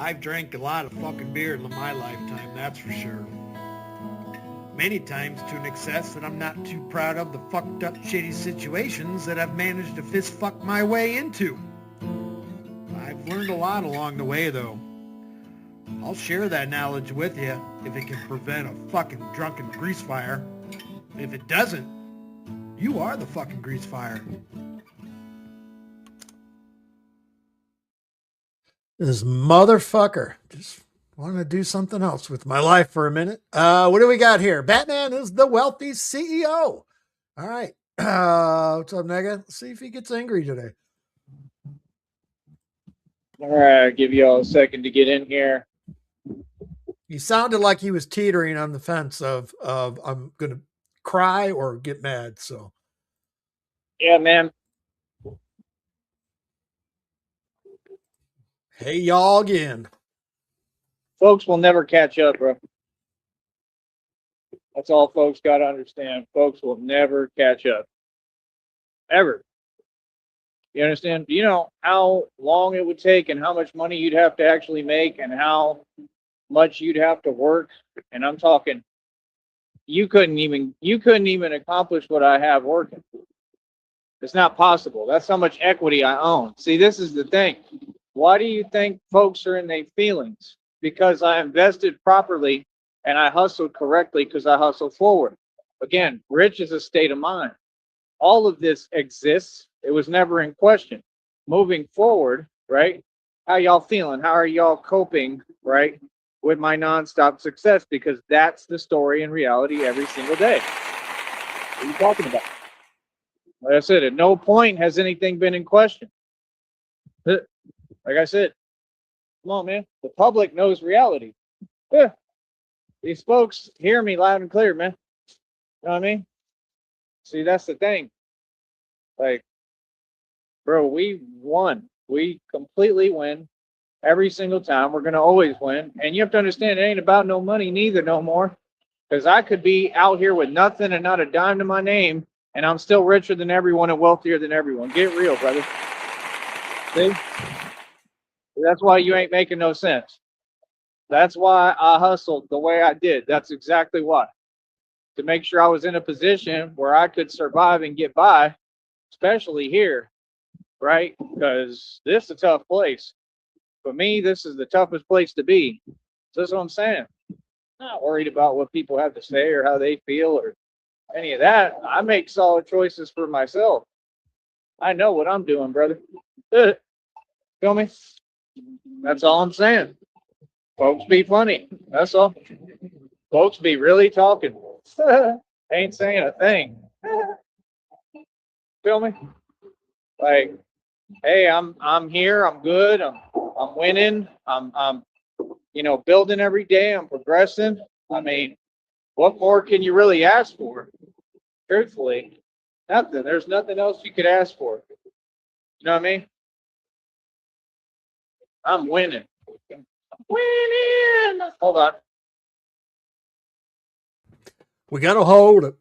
I've drank a lot of fucking beer in my lifetime, that's for sure. Many times to an excess that I'm not too proud of the fucked up shitty situations that I've managed to fist fuck my way into. I've learned a lot along the way though. I'll share that knowledge with you if it can prevent a fucking drunken grease fire. If it doesn't, you are the fucking grease fire. This motherfucker just wanted to do something else with my life for a minute. What do we got here? Batman is the wealthy CEO. All right. What's up, Nega? Let's see if he gets angry today. All right, give you all a second to get in here. He sounded like he was teetering on the fence of I'm going to cry or get mad. So, yeah, man. Hey, y'all again. Folks will never catch up, bro. That's all folks got to understand. Folks will never catch up. Ever. You understand? Do you know how long it would take and how much money you'd have to actually make and how much you'd have to work? And I'm talking, you couldn't even accomplish what I have working. It's not possible. That's how much equity I own. See, this is the thing. Why do you think folks are in their feelings? Because I invested properly and I hustled correctly because I hustled forward. Again, rich is a state of mind. All of this exists. It was never in question. Moving forward, right? How y'all feeling? How are y'all coping, right, with my nonstop success? Because that's the story in reality every single day. What are you talking about? Like I said, at no point has anything been in question. Like I said, come on, man. The public knows reality. Yeah. These folks hear me loud and clear, man. You know what I mean? See, that's the thing. Like, bro, we won. We completely win every single time. We're going to always win. And you have to understand, it ain't about no money neither no more. Because I could be out here with nothing and not a dime to my name, and I'm still richer than everyone and wealthier than everyone. Get real, brother. See? That's why you ain't making no sense. That's why I hustled the way I did. That's exactly why. To make sure I was in a position where I could survive and get by, especially here, right? Because this is a tough place. For me, this is the toughest place to be. So that's what I'm saying. Not worried about what people have to say or how they feel or any of that. I make solid choices for myself. I know what I'm doing, brother. Feel me? That's all I'm saying. Folks be funny. That's all. Folks be really talking. Ain't saying a thing. Feel me? Like, hey, I'm here. I'm good. I'm winning. I'm building every day. I'm progressing. I mean, what more can you really ask for? Truthfully, nothing. There's nothing else you could ask for. You know what I mean? I'm winning. Winning. Hold on. We got to hold it.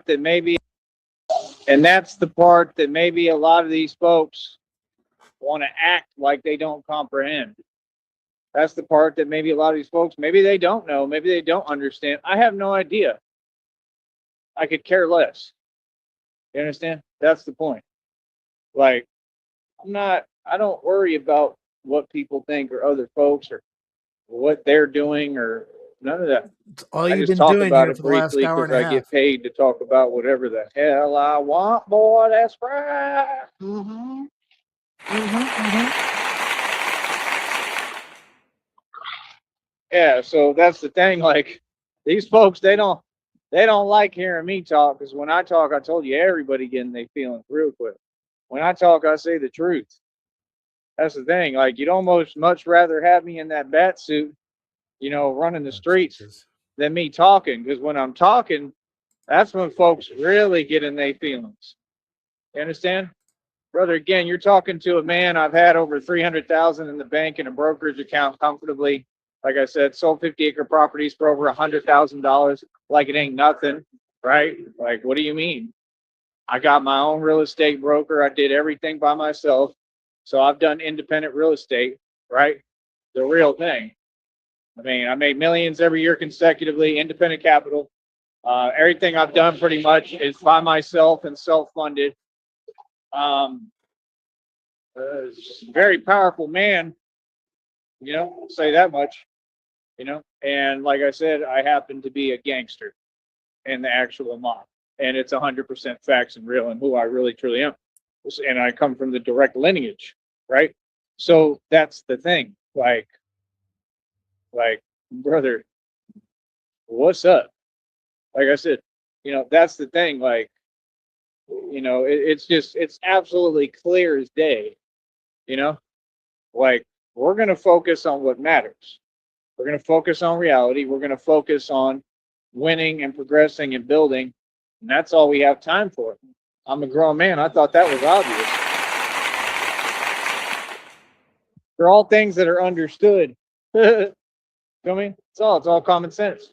That maybe, and that's the part that maybe a lot of these folks want to act like they don't comprehend. That's the part that maybe a lot of these folks, maybe they don't know, maybe they don't understand. I have no idea. I could care less. You understand? That's the point. Like, I don't worry about what people think or other folks or what they're doing or none of that. All I you've just been talk doing about here it for the last briefly hour because and a I half. get paid to talk about whatever the hell I want, boy. That's right. Mm-hmm. Yeah, so that's the thing. Like, these folks, they don't like hearing me talk because when I talk, I told you everybody getting their feelings real quick. When I talk, I say the truth. That's the thing. Like, you'd almost much rather have me in that bat suit, running the streets than me talking. Because when I'm talking, that's when folks really get in their feelings. You understand? Brother, again, you're talking to a man. I've had over 300,000 in the bank in a brokerage account comfortably. Like I said, sold 50-acre properties for over $100,000 like it ain't nothing, right? Like, what do you mean? I got my own real estate broker. I did everything by myself. So I've done independent real estate, right? The real thing. I mean, I made millions every year consecutively, independent capital. Everything I've done pretty much is by myself and self-funded. Very powerful man, I'll say that much, And like I said, I happen to be a gangster in the actual mob. And it's 100% facts and real and who I really truly am. And I come from the direct lineage, right? So that's the thing. Like, brother, what's up? Like I said, that's the thing. Like, it's absolutely clear as day, like we're going to focus on what matters. We're going to focus on reality. We're going to focus on winning and progressing and building. And that's all we have time for. I'm a grown man. I thought that was obvious. They're all things that are understood. Feel me? It's all common sense.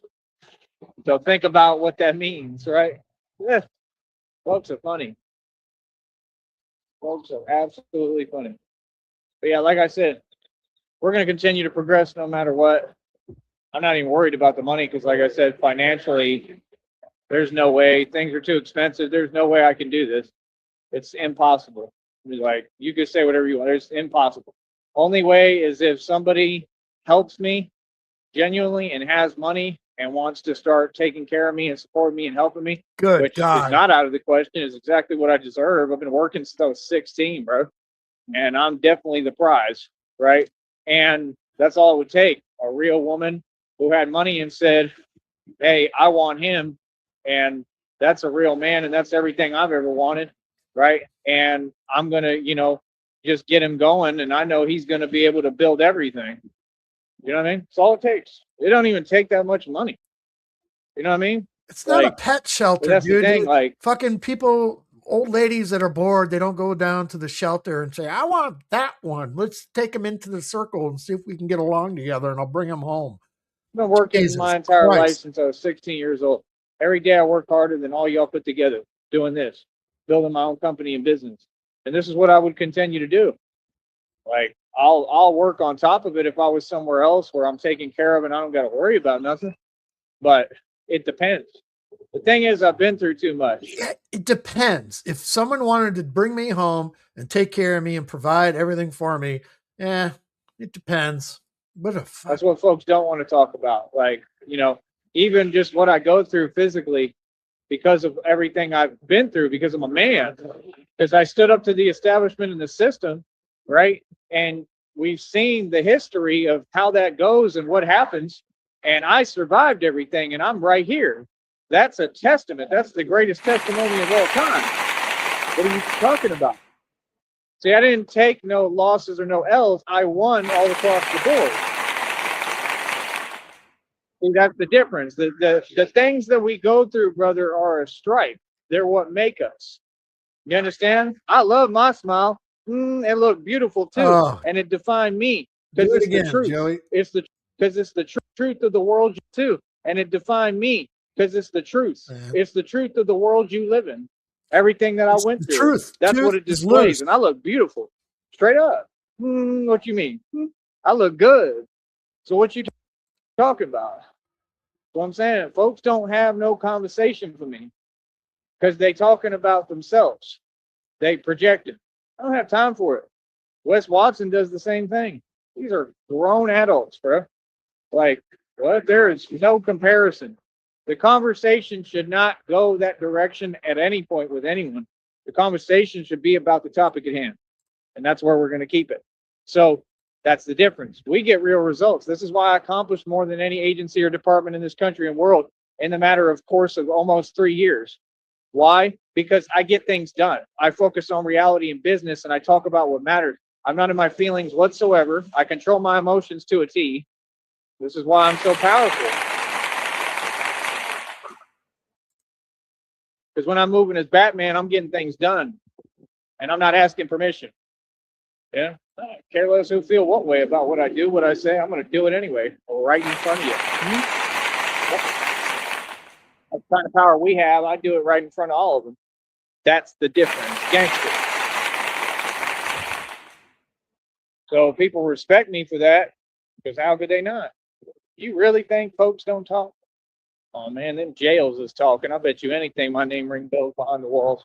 So think about what that means, right? Yeah. Folks are funny. Folks are absolutely funny. But yeah, like I said, we're going to continue to progress no matter what. I'm not even worried about the money because, like I said, financially, there's no way. Things are too expensive. There's no way I can do this. It's impossible. Like, you could say whatever you want. It's impossible. Only way is if somebody helps me genuinely and has money and wants to start taking care of me and supporting me and helping me, Good which God. is not out of the question, is exactly what I deserve. I've been working since I was 16, bro. And I'm definitely the prize, right? And that's all it would take. A real woman who had money and said, hey, I want him. And that's a real man. And that's everything I've ever wanted, right? And I'm going to, just get him going. And I know he's going to be able to build everything. You know what I mean? It's all it takes. It don't even take that much money. You know what I mean? It's not a pet shelter, that's dude. The thing, like, fucking people, old ladies that are bored, they don't go down to the shelter and say, I want that one. Let's take them into the circle and see if we can get along together, and I'll bring them home. I've been working Jesus my entire Christ. life since I was 16 years old. Every day I work harder than all y'all put together doing this, building my own company and business. And this is what I would continue to do. Like, I'll work on top of it if I was somewhere else where I'm taken care of and I don't got to worry about nothing. But it depends. The thing is, I've been through too much. Yeah, it depends. If someone wanted to bring me home and take care of me and provide everything for me, it depends. What a fuck. That's what folks don't want to talk about. Like, even just what I go through physically because of everything I've been through, because I'm a man, because I stood up to the establishment and the system, right? And we've seen the history of how that goes and what happens. And I survived everything, and I'm right here. That's a testament. That's the greatest testimony of all time. What are you talking about? See, I didn't take no losses or no L's. I won all across the board. See, that's the difference. The things that we go through, brother, are a stripe. They're what make us. You understand? I love my smile. It looked beautiful too, and it defined me because it's the truth. Joey. Because it's the truth of the world too, and it defined me because it's the truth. It's the truth of the world you live in. Everything that I went through. Truth. That's what it displays, and I look beautiful, straight up. What you mean? I look good. So what you talking about? What I'm saying, folks don't have no conversation for me because they talking about themselves. They project it. I don't have time for it. Wes Watson does the same thing. These are grown adults, bro. Like, what? There is no comparison. The conversation should not go that direction at any point with anyone. The conversation should be about the topic at hand. And that's where we're going to keep it. So that's the difference. We get real results. This is why I accomplished more than any agency or department in this country and world in the matter of course of almost 3 years. Why? Because I get things done. I focus on reality and business, and I talk about what matters. I'm not in my feelings whatsoever. I control my emotions to a T. This is why I'm so powerful. Because when I'm moving as Batman, I'm getting things done. And I'm not asking permission. Yeah. I care less who feel what way about what I do, what I say. I'm going to do it anyway, right in front of you. That's the kind of power we have. I do it right in front of all of them. That's the difference. Gangster. So people respect me for that, because how could they not? You really think folks don't talk? Oh man, them jails is talking. I bet you anything my name ring bells behind the walls.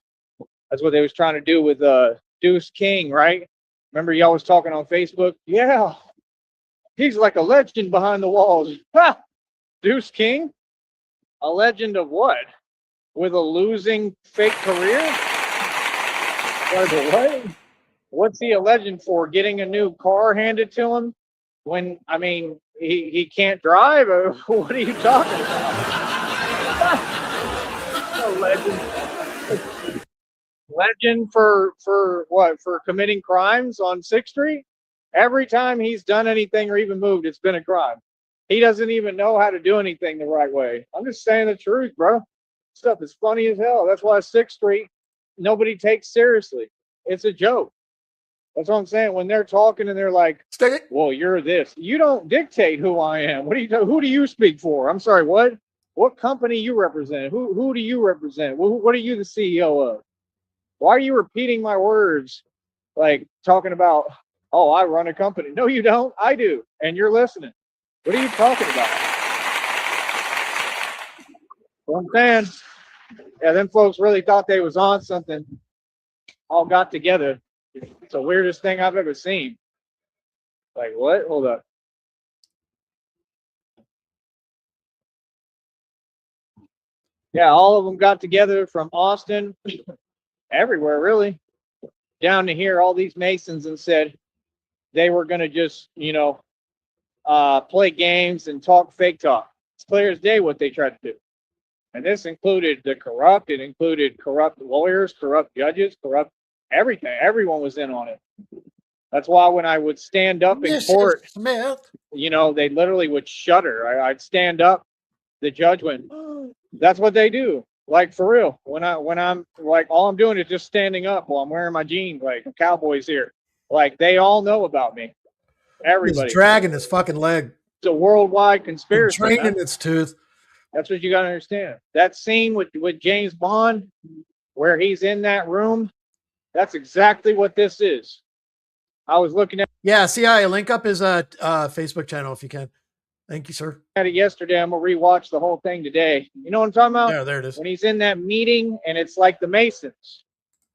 That's what they was trying to do with Deuce King, right? Remember y'all was talking on Facebook? Yeah, he's like a legend behind the walls. Ha! Deuce King? A legend of what? With a losing fake career? What? What's he a legend for? Getting a new car handed to him? When, I mean, he can't drive? Or what are you talking about? A legend. Legend for what? For committing crimes on 6th Street? Every time he's done anything or even moved, it's been a crime. He doesn't even know how to do anything the right way. I'm just saying the truth, bro. Stuff is funny as hell. That's why 6th Street nobody takes seriously. It's a joke. That's what I'm saying. When they're talking and they're like, well, you're this. You don't dictate who I am. Who do you speak for? I'm sorry, what? What company you represent? Who do you represent? What are you the CEO of? Why are you repeating my words? Like talking about, oh, I run a company. No, you don't. I do. And you're listening. What are you talking about? What I'm saying, yeah, them folks really thought they was on something. All got together. It's the weirdest thing I've ever seen. Like what? Hold up. Yeah, all of them got together from Austin, everywhere really, down to here, all these Masons, and said they were going to just, play games and talk fake talk. It's clear as day what they tried to do. And this included the corrupt. It included corrupt lawyers, corrupt judges, corrupt everything. Everyone was in on it. That's why when I would stand up in court, Smith. They literally would shudder. I'd stand up. The judge went, oh. That's what they do. Like for real. When I'm like, all I'm doing is just standing up while I'm wearing my jeans, like Cowboys here. Like they all know about me. Everybody. He's dragging his fucking leg. It's a worldwide conspiracy. Draining its tooth. That's what you got to understand. That scene with James Bond, where he's in that room, that's exactly what this is. I was looking at. Yeah, CIA, link up his Facebook channel if you can. Thank you, sir. At it yesterday. I'm gonna rewatch the whole thing today. You know what I'm talking about? Yeah, there it is. When he's in that meeting and it's like the Masons,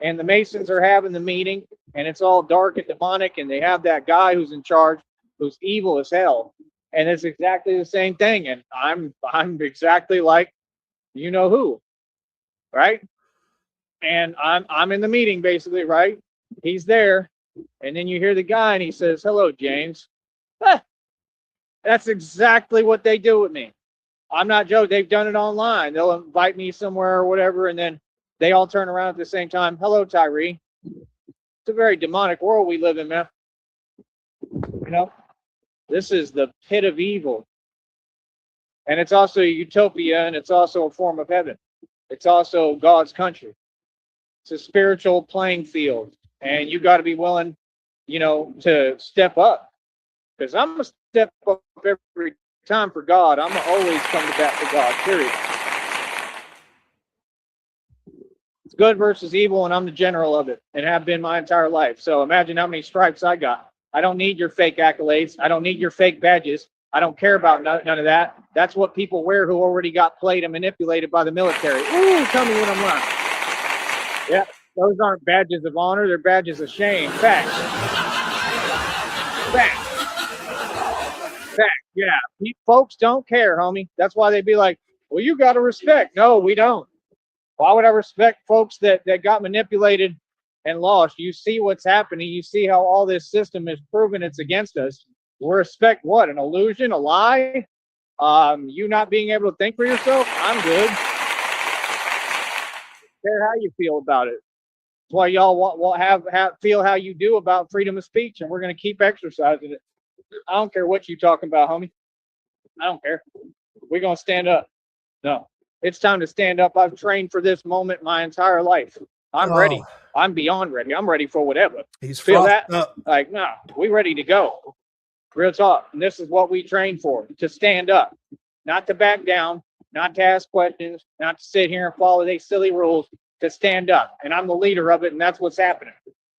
and the Masons are having the meeting, and it's all dark and demonic, and they have that guy who's in charge, who's evil as hell, and it's exactly the same thing. And I'm exactly like, you know who, right? And I'm in the meeting basically, right? He's there, and then you hear the guy, and he says, "Hello, James." That's exactly what they do with me. I'm not joking. They've done it online. They'll invite me somewhere or whatever, and then they all turn around at the same time. Hello, Tyree. It's a very demonic world we live in, man. This is the pit of evil. And it's also a utopia, and it's also a form of heaven. It's also God's country. It's a spiritual playing field, and you got to be willing, to step up. Because I'm going to step up every time for God. I'm going to always come to bat for God, period. It's good versus evil, and I'm the general of it, and have been my entire life. So imagine how many stripes I got. I don't need your fake accolades. I don't need your fake badges. I don't care about none of that. That's what people wear who already got played and manipulated by the military. Ooh, tell me when I'm wrong. Yeah, those aren't badges of honor. They're badges of shame. Facts. Facts. Yeah, folks don't care, homie. That's why they be like, well, you got to respect. No, we don't. Why would I respect folks that got manipulated and lost? You see what's happening. You see how all this system is proven it's against us. We respect what? An illusion, a lie? You not being able to think for yourself? I'm good. Care how you feel about it. That's why y'all have feel how you do about freedom of speech, and we're going to keep exercising it. I don't care what you talking about, homie. I don't care. We're going to stand up. No, it's time to stand up. I've trained for this moment my entire life. I'm ready. I'm beyond ready. I'm ready for whatever. He's Feel frothed that? up. Like, nah, we ready to go. Real talk. And this is what we train for, to stand up, not to back down, not to ask questions, not to sit here and follow these silly rules, to stand up. And I'm the leader of it, and that's what's happening.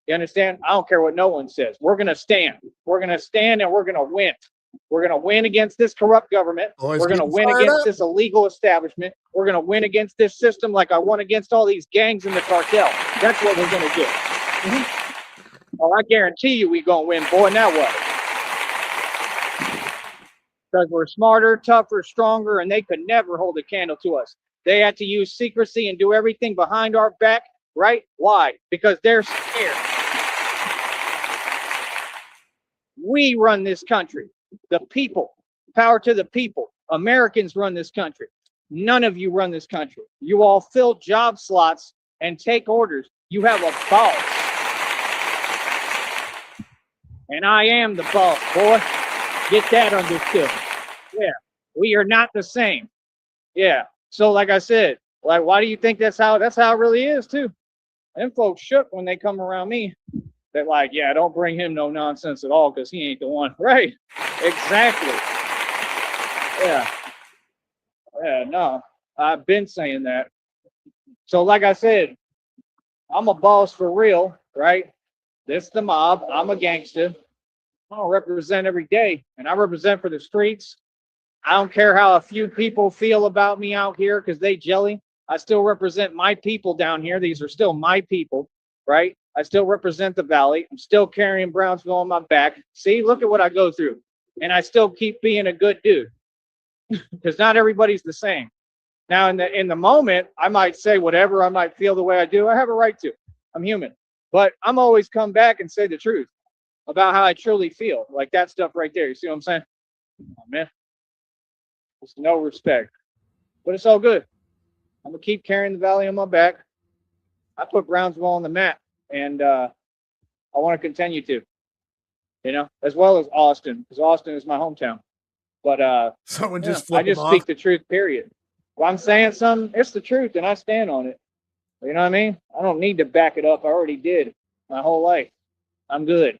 You understand? I don't care what no one says. We're going to stand. We're going to stand, and we're going to win. We're going to win against this corrupt government. Boys We're going to getting win fired against up. this illegal establishment. We're going to win against this system like I won against all these gangs in the cartel. That's what we're going to do. Well, I guarantee you we're going to win, boy. Now what? Because we're smarter, tougher, stronger, and they could never hold a candle to us. They had to use secrecy and do everything behind our back, right? Why? Because they're scared. We run this country. The people. Power to the people. Americans run this country. None of you run this country. You all fill job slots and take orders. You have a boss. And I am the boss, boy. Get that understood. Yeah. We are not the same. Yeah. So like I said, like, why do you think that's how it really is too? Them folks shook when they come around me. They're like, yeah, don't bring him no nonsense at all because he ain't the one. Right. Exactly. Yeah. Yeah, no. I've been saying that. So like I said, I'm a boss for real, right? This is the mob. I'm a gangster. I don't represent every day, and I represent for the streets. I don't care how a few people feel about me out here because they jelly. I still represent my people down here. These are still my people, right? I still represent the valley. I'm still carrying Brownsville on my back. See, look at what I go through. And I still keep being a good dude because not everybody's the same. Now, in the moment, I might say whatever. I might feel the way I do. I have a right to. I'm human. But I'm always come back and say the truth about how I truly feel. Like that stuff right there. You see what I'm saying? Oh, man. There's no respect. But it's all good. I'm going to keep carrying the valley on my back. I put Brownsville on the map. And I want to continue to. You know, as well as Austin. Because Austin is my hometown. But Someone yeah, just flipped I just him speak off. the truth, period. If I'm saying something, it's the truth, and I stand on it. You know what I mean? I don't need to back it up. I already did my whole life. I'm good.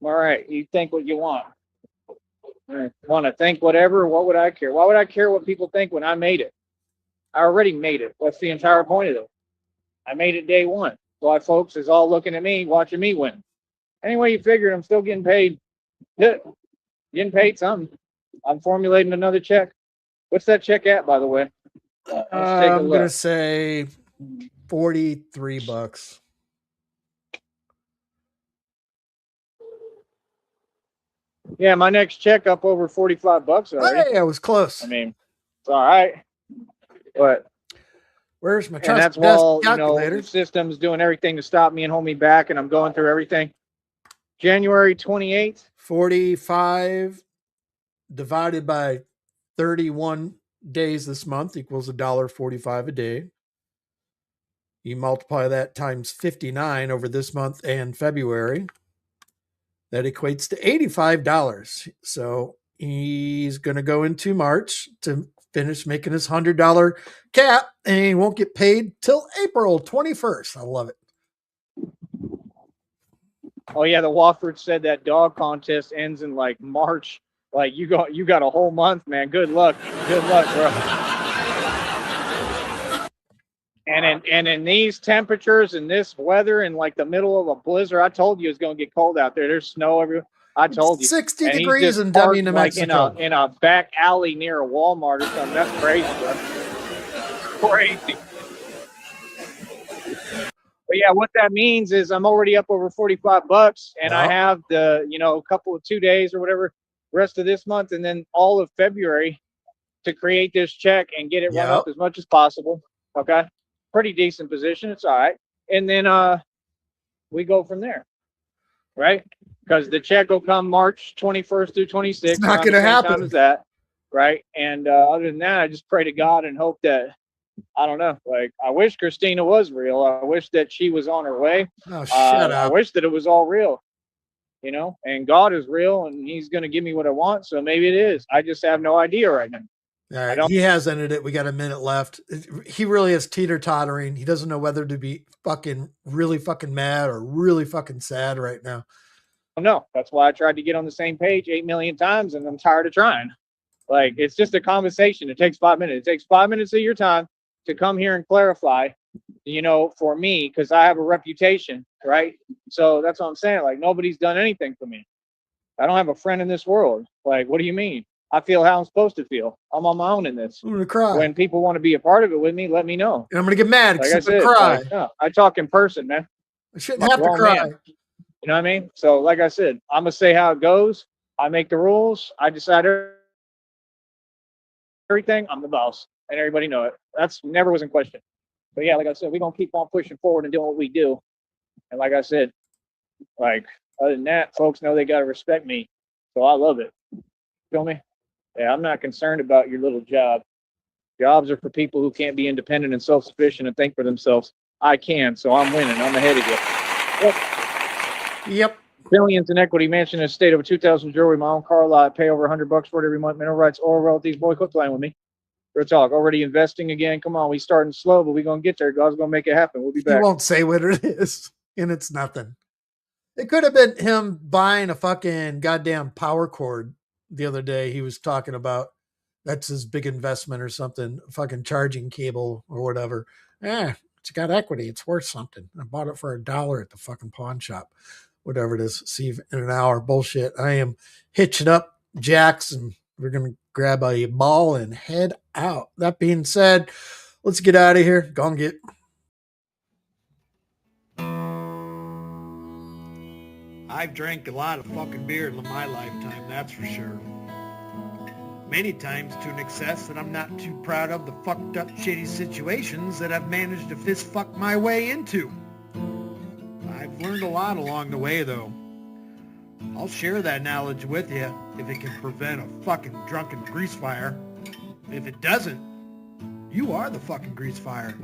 I'm all right. You think what you want. Want to think whatever? What would I care? Why would I care what people think when I made it? I already made it. That's the entire point of it. I made it day one. So why folks is all looking at me, watching me win. Anyway, you figured I'm still getting paid. Getting paid something. I'm formulating another check. What's that check at, by the way? Let's take a I'm look. gonna say $43. Yeah, my next check up over $45 already. Hey, I was close. I mean, it's all right. But Where's my and trust that's desk while, you know, calculator? the system's doing everything to stop me and hold me back, and I'm going through everything. January 28th. 45 divided by 31 days this month equals $1.45 a day. You multiply that times 59 over this month and February. That equates to $85. So he's going to go into March to finish making his $100 cap, and he won't get paid till April 21st. I love it. Oh yeah, the Wofford said that dog contest ends in like March. Like you got a whole month, man. Good luck. Good luck, bro. And in these temperatures and this weather in like the middle of a blizzard, I told you it's gonna get cold out there. There's snow everywhere. I told you. 60 And he's degrees just in parked, Dummy, New like Mexico. in a back alley near a Walmart or something. That's crazy, bro. Crazy. But yeah, what that means is I'm already up over $45, and I have the, you know, a couple of 2 days or whatever rest of this month, and then all of February to create this check and get it run up as much as possible. Okay, pretty decent position. It's all right, and then we go from there, right? Because the check will come March 21st through 26th. It's not going to happen. Time as that, right? And other than that, I just pray to God and hope that. I don't know. Like, I wish Christina was real. I wish that she was on her way. Oh, shut up. I wish that it was all real, you know, and God is real and he's going to give me what I want. So maybe it is. I just have no idea right now. All right, he has ended it. We got a minute left. He really is teeter-tottering. He doesn't know whether to be really fucking mad or really fucking sad right now. No, that's why I tried to get on the same page 8 million times, and I'm tired of trying. Like, it's just a conversation. It takes 5 minutes. It takes 5 minutes of your time to come here and clarify, for me, because I have a reputation, right? So that's what I'm saying. Like, nobody's done anything for me. I don't have a friend in this world. Like, what do you mean? I feel how I'm supposed to feel. I'm on my own in this. I'm going to cry. When people want to be a part of it with me, let me know. And I'm going to get mad Like I because I said, cry. no, I talk in person, man. I shouldn't have to cry. Man. You know what I mean? So, like I said, I'm going to say how it goes. I make the rules. I decide everything. I'm the boss. And everybody know it. That's never was in question. But yeah, like I said, we're going to keep on pushing forward and doing what we do. And like I said, like, other than that, folks know they got to respect me. So I love it. Feel me? Yeah, I'm not concerned about your little job. Jobs are for people who can't be independent and self-sufficient and think for themselves. I can, so I'm winning. I'm ahead of you. Yep. Billions in equity, mansion in a state over 2,000 jewelry, my own car lot, pay over $100 for it every month, mineral rights, oil royalties. Boy, quit playing with me. Real talk. Already investing again. Come on, we starting slow, but we're going to get there. God's going to make it happen. We'll be back. He won't say what it is, and it's nothing. It could have been him buying a fucking goddamn power cord the other day. He was talking about that's his big investment or something, fucking charging cable or whatever. It's got equity. It's worth something. I bought it for $1 at the fucking pawn shop, whatever it is. See in an hour. Bullshit. I am hitching up jacks and we're going to grab a ball and head out. That being said, let's get out of here. Go and get. I've drank a lot of fucking beer in my lifetime, that's for sure. Many times to an excess that I'm not too proud of the fucked up shitty situations that I've managed to fist fuck my way into. I've learned a lot along the way though. I'll share that knowledge with you if it can prevent a fucking drunken grease fire. If it doesn't, you are the fucking grease fire.